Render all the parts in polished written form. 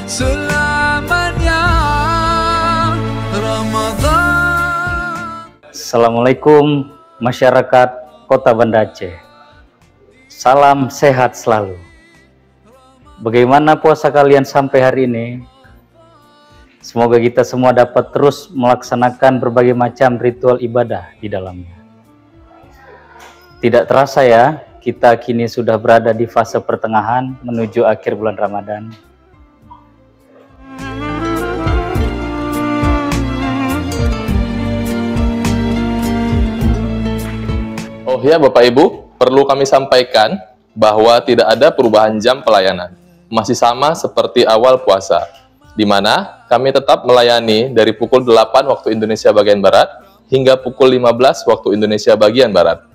selamanya Ramadan. Assalamualaikum masyarakat Kota Banda Aceh. Salam sehat selalu. Bagaimana puasa kalian sampai hari ini? Semoga kita semua dapat terus melaksanakan berbagai macam ritual ibadah di dalamnya. Tidak terasa ya, kita kini sudah berada di fase pertengahan menuju akhir bulan Ramadan. Oh ya Bapak Ibu, perlu kami sampaikan bahwa tidak ada perubahan jam pelayanan. Masih sama seperti awal puasa, di mana kami tetap melayani dari pukul 8 waktu Indonesia bagian Barat hingga pukul 15 waktu Indonesia bagian Barat.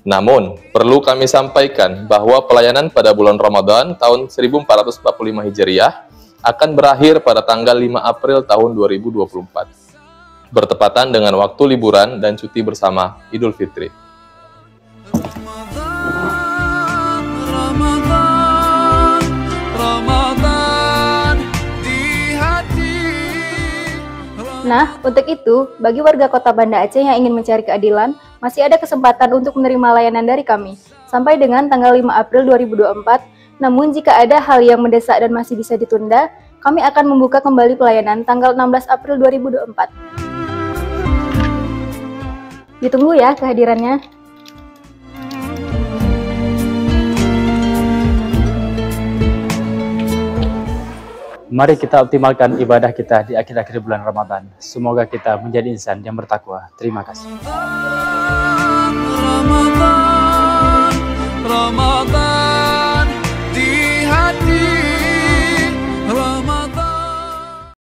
Namun, perlu kami sampaikan bahwa pelayanan pada bulan Ramadan tahun 1445 Hijriah akan berakhir pada tanggal 5 April tahun 2024, bertepatan dengan waktu liburan dan cuti bersama Idul Fitri. Nah, untuk itu, bagi warga Kota Banda Aceh yang ingin mencari keadilan, masih ada kesempatan untuk menerima layanan dari kami, sampai dengan tanggal 5 April 2024. Namun, jika ada hal yang mendesak dan masih bisa ditunda, kami akan membuka kembali pelayanan tanggal 16 April 2024. Ditunggu ya kehadirannya. Mari kita optimalkan ibadah kita di akhir-akhir bulan Ramadan. Semoga kita menjadi insan yang bertakwa. Terima kasih.